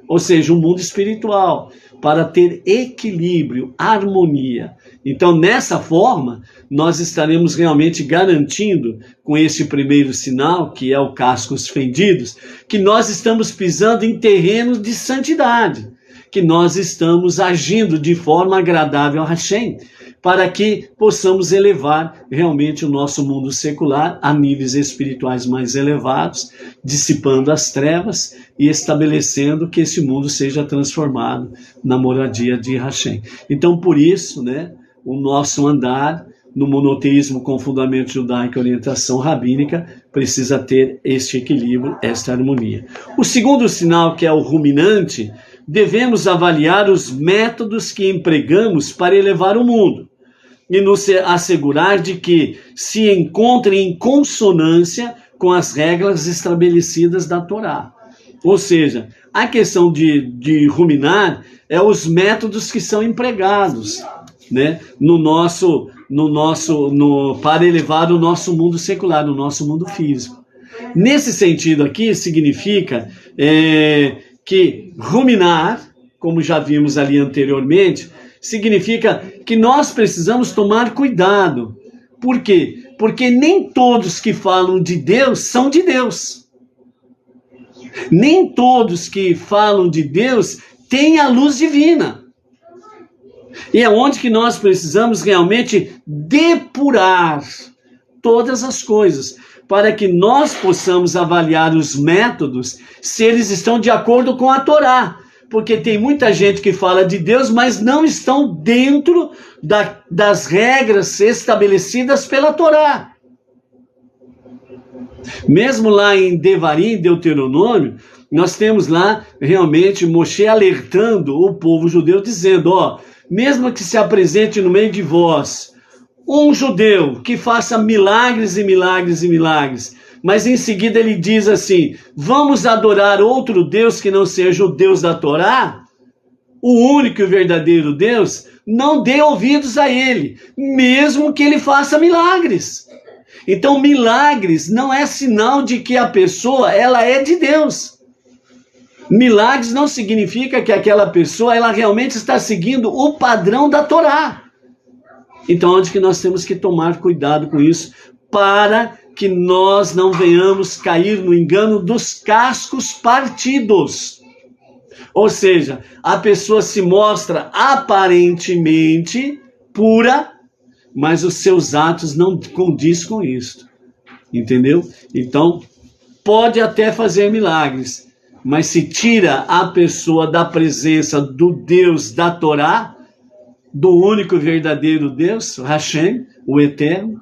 ou seja, o mundo espiritual, para ter equilíbrio, harmonia. Então, nessa forma, nós estaremos realmente garantindo, com este primeiro sinal, que é o cascos fendidos, que nós estamos pisando em terreno de santidade, que nós estamos agindo de forma agradável a Hashem, para que possamos elevar realmente o nosso mundo secular a níveis espirituais mais elevados, dissipando as trevas e estabelecendo que esse mundo seja transformado na moradia de Hashem. Então, por isso, né, o nosso andar no monoteísmo com fundamento judaico e orientação rabínica precisa ter este equilíbrio, esta harmonia. O segundo sinal, que é o ruminante, devemos avaliar os métodos que empregamos para elevar o mundo e nos assegurar de que se encontrem em consonância com as regras estabelecidas da Torá. Ou seja, a questão de ruminar é os métodos que são empregados, né, para elevar o nosso mundo secular, o nosso mundo físico. Nesse sentido aqui, significa que ruminar, como já vimos ali anteriormente, significa que nós precisamos tomar cuidado. Por quê? Porque nem todos que falam de Deus são de Deus. Nem todos que falam de Deus têm a luz divina. E é onde que nós precisamos realmente depurar todas as coisas, para que nós possamos avaliar os métodos, se eles estão de acordo com a Torá. Porque tem muita gente que fala de Deus, mas não estão dentro das regras estabelecidas pela Torá. Mesmo lá em Devarim, Deuteronômio, nós temos lá realmente Moshe alertando o povo judeu, dizendo, mesmo que se apresente no meio de vós um judeu que faça milagres e milagres e milagres, mas em seguida ele diz assim, vamos adorar outro Deus que não seja o Deus da Torá, o único e verdadeiro Deus, não dê ouvidos a ele, mesmo que ele faça milagres. Então milagres não é sinal de que a pessoa ela é de Deus. Milagres não significa que aquela pessoa ela realmente está seguindo o padrão da Torá. Então onde que nós temos que tomar cuidado com isso, para que nós não venhamos cair no engano dos cascos partidos. Ou seja, a pessoa se mostra aparentemente pura, mas os seus atos não condiz com isso. Entendeu? Então, pode até fazer milagres, mas se tira a pessoa da presença do Deus da Torá, do único e verdadeiro Deus, Hashem, o Eterno,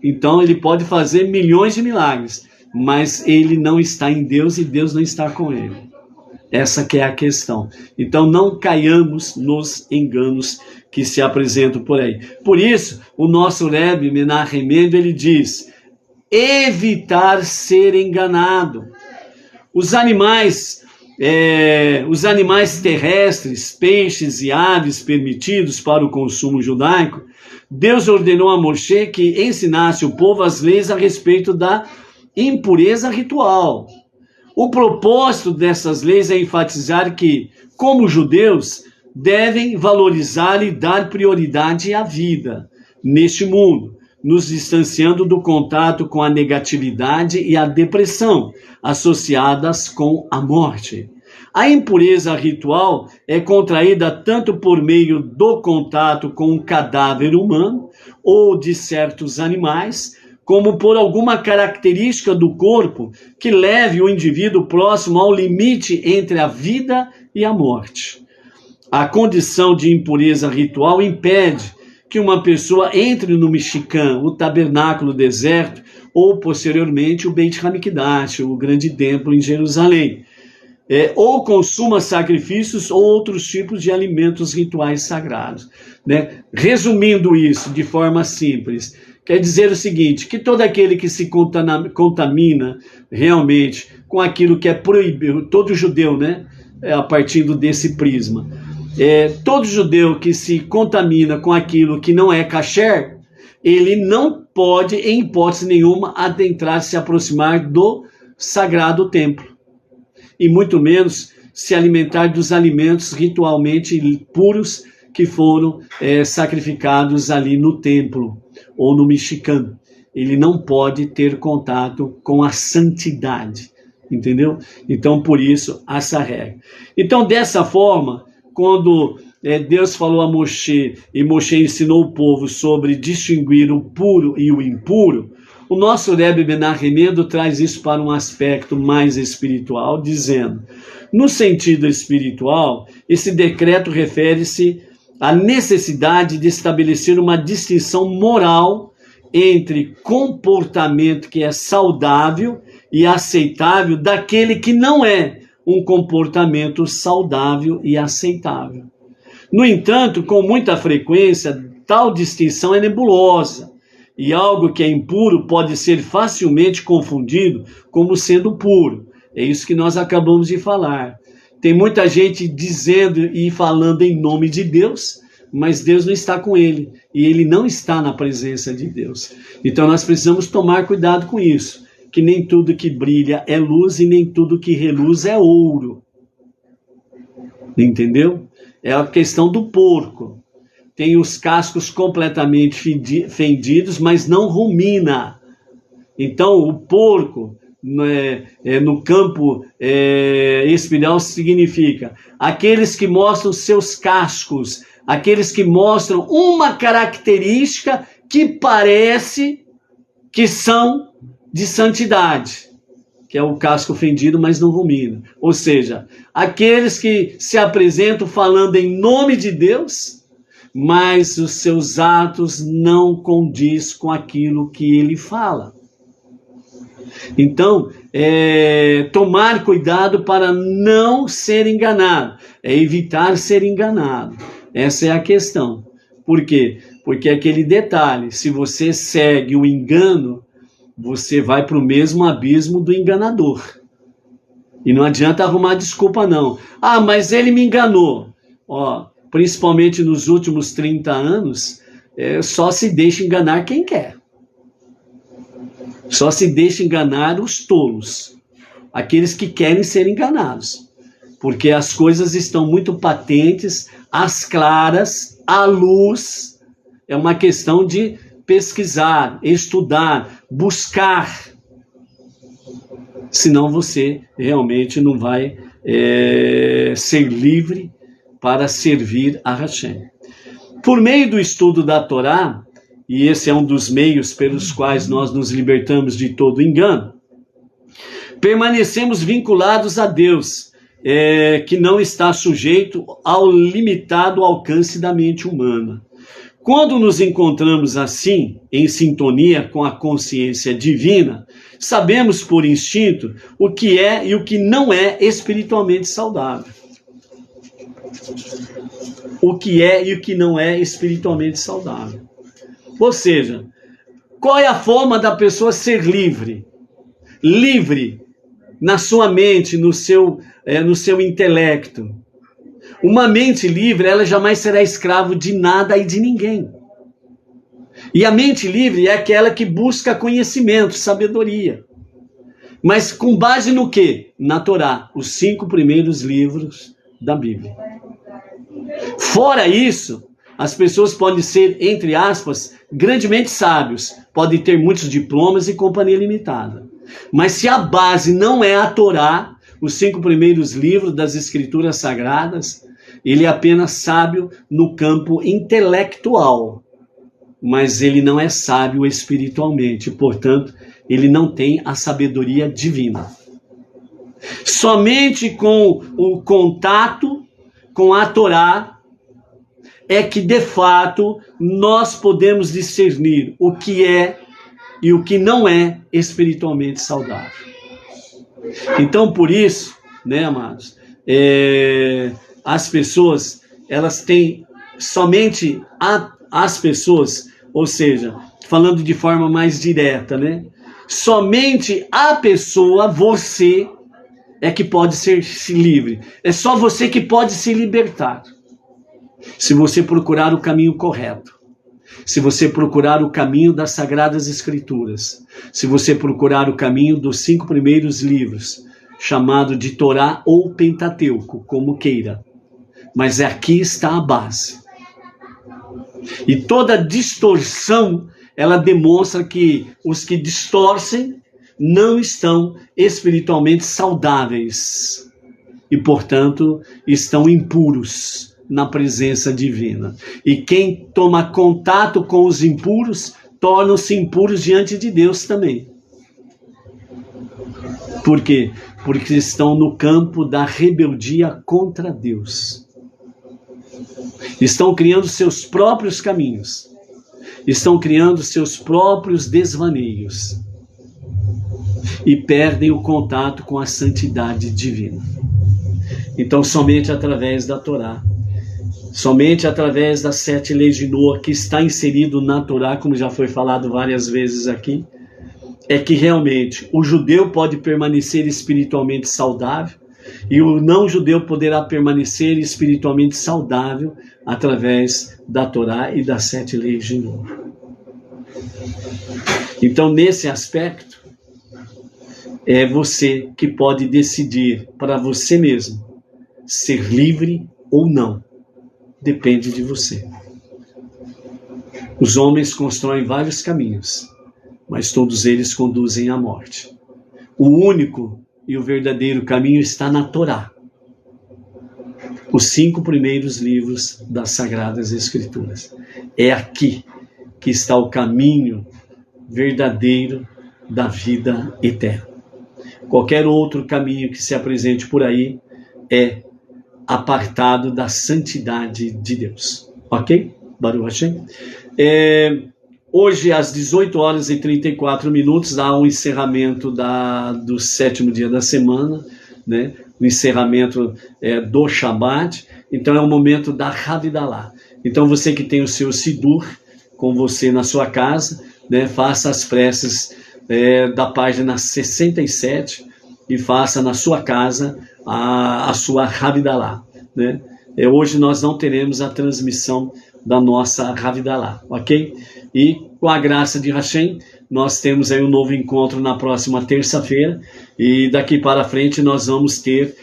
então ele pode fazer milhões de milagres, mas ele não está em Deus e Deus não está com ele. Essa que é a questão. Então não caiamos nos enganos que se apresentam por aí. Por isso, o nosso Rebbe Menachem Mendel, ele diz, evitar ser enganado. Os animais terrestres, peixes e aves permitidos para o consumo judaico, Deus ordenou a Moshe que ensinasse o povo as leis a respeito da impureza ritual. O propósito dessas leis é enfatizar que, como judeus, devem valorizar e dar prioridade à vida neste mundo, nos distanciando do contato com a negatividade e a depressão associadas com a morte. A impureza ritual é contraída tanto por meio do contato com um cadáver humano ou de certos animais, como por alguma característica do corpo que leve o indivíduo próximo ao limite entre a vida e a morte. A condição de impureza ritual impede que uma pessoa entre no Mishkan, o tabernáculo deserto, ou posteriormente o Beit HaMikdash, o grande templo em Jerusalém, ou consuma sacrifícios ou outros tipos de alimentos rituais sagrados. Né? Resumindo isso de forma simples, quer dizer o seguinte, que todo aquele que se contamina realmente com aquilo que é proibido, todo judeu, né? A partir desse prisma, todo judeu que se contamina com aquilo que não é kasher, ele não pode, em hipótese nenhuma, adentrar, se aproximar do sagrado templo. E muito menos se alimentar dos alimentos ritualmente puros que foram sacrificados ali no templo ou no mexicano. Ele não pode ter contato com a santidade, entendeu? Então, por isso, essa regra. Então, dessa forma, quando Deus falou a Moshe, e Moshe ensinou o povo sobre distinguir o puro e o impuro, o nosso Rebbe Ben Arremedo traz isso para um aspecto mais espiritual, dizendo, no sentido espiritual, esse decreto refere-se à necessidade de estabelecer uma distinção moral entre comportamento que é saudável e aceitável daquele que não é um comportamento saudável e aceitável. No entanto, com muita frequência, tal distinção é nebulosa, e algo que é impuro pode ser facilmente confundido como sendo puro. É isso que nós acabamos de falar. Tem muita gente dizendo e falando em nome de Deus, mas Deus não está com ele, e ele não está na presença de Deus. Então nós precisamos tomar cuidado com isso, que nem tudo que brilha é luz e nem tudo que reluz é ouro. Entendeu? É a questão do porco. Tem os cascos completamente fendidos, mas não rumina. Então, o porco, no campo espiritual, significa aqueles que mostram seus cascos, aqueles que mostram uma característica que parece que são de santidade, que é o casco fendido, mas não rumina. Ou seja, aqueles que se apresentam falando em nome de Deus, mas os seus atos não condiz com aquilo que ele fala. Então, tomar cuidado para não ser enganado, evitar ser enganado. Essa é a questão. Por quê? Porque aquele detalhe, se você segue o engano, você vai para o mesmo abismo do enganador. E não adianta arrumar desculpa, não. Ah, mas ele me enganou. Ó, principalmente nos últimos 30 anos, só se deixa enganar quem quer. Só se deixa enganar os tolos. Aqueles que querem ser enganados. Porque as coisas estão muito patentes, às claras, à luz. É uma questão de pesquisar, estudar, buscar. Senão você realmente não vai ser livre para servir a Hashem. Por meio do estudo da Torá, e esse é um dos meios pelos quais nós nos libertamos de todo engano, permanecemos vinculados a Deus, que não está sujeito ao limitado alcance da mente humana. Quando nos encontramos assim, em sintonia com a consciência divina, sabemos por instinto o que é e o que não é espiritualmente saudável. O que é e o que não é espiritualmente saudável. Ou seja, qual é a forma da pessoa ser livre? Livre na sua mente, no seu intelecto. Uma mente livre, ela jamais será escravo de nada e de ninguém. E a mente livre é aquela que busca conhecimento, sabedoria. Mas com base no quê? Na Torá, os 5 primeiros livros da Bíblia. Fora isso, as pessoas podem ser, entre aspas, grandemente sábios, podem ter muitos diplomas e companhia limitada. Mas se a base não é a Torá, os 5 primeiros livros das Escrituras Sagradas, ele é apenas sábio no campo intelectual, mas ele não é sábio espiritualmente, portanto, ele não tem a sabedoria divina. Somente com o contato com a Torá é que, de fato, nós podemos discernir o que é e o que não é espiritualmente saudável. Então, por isso, né, amados, as pessoas, elas têm somente as pessoas, ou seja, falando de forma mais direta, né? Somente a pessoa, você, é que pode ser livre. É só você que pode se libertar. Se você procurar o caminho correto. se você procurar o caminho das Sagradas Escrituras, se você procurar o caminho dos 5 primeiros livros, chamado de Torá ou Pentateuco, como queira. Mas aqui está a base. E toda distorção, ela demonstra que os que distorcem não estão espiritualmente saudáveis e, portanto, estão impuros na presença divina. E quem toma contato com os impuros, tornam-se impuros diante de Deus também. Por quê? Porque estão no campo da rebeldia contra Deus. Estão criando seus próprios caminhos. Estão criando seus próprios desvaneios. E perdem o contato com a santidade divina. Então, somente através da Torá, somente através das 7 leis de Noa, que está inserido na Torá, como já foi falado várias vezes aqui, é que realmente o judeu pode permanecer espiritualmente saudável e o não-judeu poderá permanecer espiritualmente saudável através da Torá e das 7 leis de Noa. Então, nesse aspecto, é você que pode decidir para você mesmo ser livre ou não. Depende de você. Os homens constroem vários caminhos, mas todos eles conduzem à morte. O único e o verdadeiro caminho está na Torá. Os 5 primeiros livros das Sagradas Escrituras. É aqui que está o caminho verdadeiro da vida eterna. Qualquer outro caminho que se apresente por aí é apartado da santidade de Deus. Ok? Baruch Hashem. Hoje, às 18h34, há um encerramento do 7º dia da semana, né? O encerramento do Shabat. Então, é o momento da Havidalah. Então, você que tem o seu Sidur com você na sua casa, né? Faça as preces da página 67 e faça na sua casa a sua Havidalah, né? Hoje nós não teremos a transmissão da nossa Havidalah, ok? E com a graça de Hashem, nós temos aí um novo encontro na próxima terça-feira e daqui para frente nós vamos ter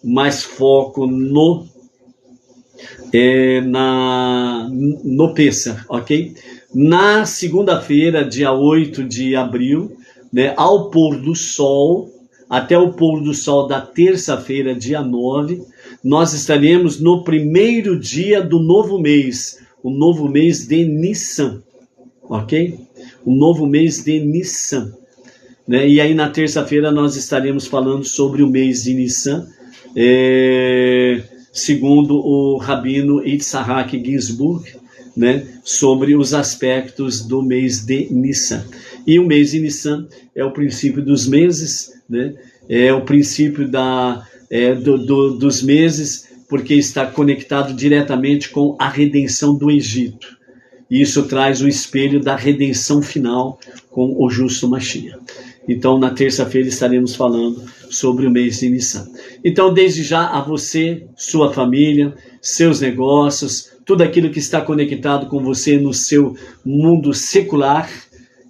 mais foco no Pessah, ok? Na segunda-feira, dia 8 de abril, né, ao pôr do sol, até o pôr do sol da terça-feira, dia 9, nós estaremos no primeiro dia do novo mês, o novo mês de Nissan, ok? O novo mês de Nissan, né? E aí na terça-feira nós estaremos falando sobre o mês de Nissan, segundo o Rabino Yitzhak Ginsburg, né? Sobre os aspectos do mês de Nissan. E o mês de Nissan é o princípio dos meses, né? É o princípio dos meses, porque está conectado diretamente com a redenção do Egito. E isso traz o espelho da redenção final com o justo Mashiach. Então, na terça-feira estaremos falando sobre o mês de Nissan. Então, desde já, a você, sua família, seus negócios, tudo aquilo que está conectado com você no seu mundo secular,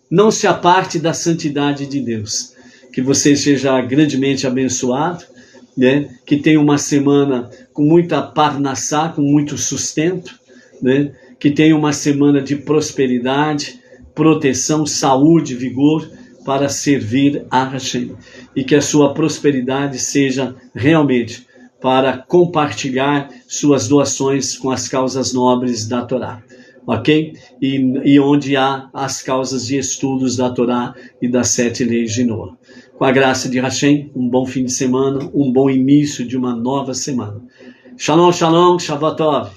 não se aparte da santidade de Deus. Que você seja grandemente abençoado, né? Que tenha uma semana com muita parnassá, com muito sustento, né? Que tenha uma semana de prosperidade, proteção, saúde, vigor, para servir a Hashem. E que a sua prosperidade seja realmente para compartilhar suas doações com as causas nobres da Torá. Ok? E onde há as causas de estudos da Torá e das 7 leis de Noa. Com a graça de Hashem, um bom fim de semana, um bom início de uma nova semana. Shalom, shalom, Shabbat Tov.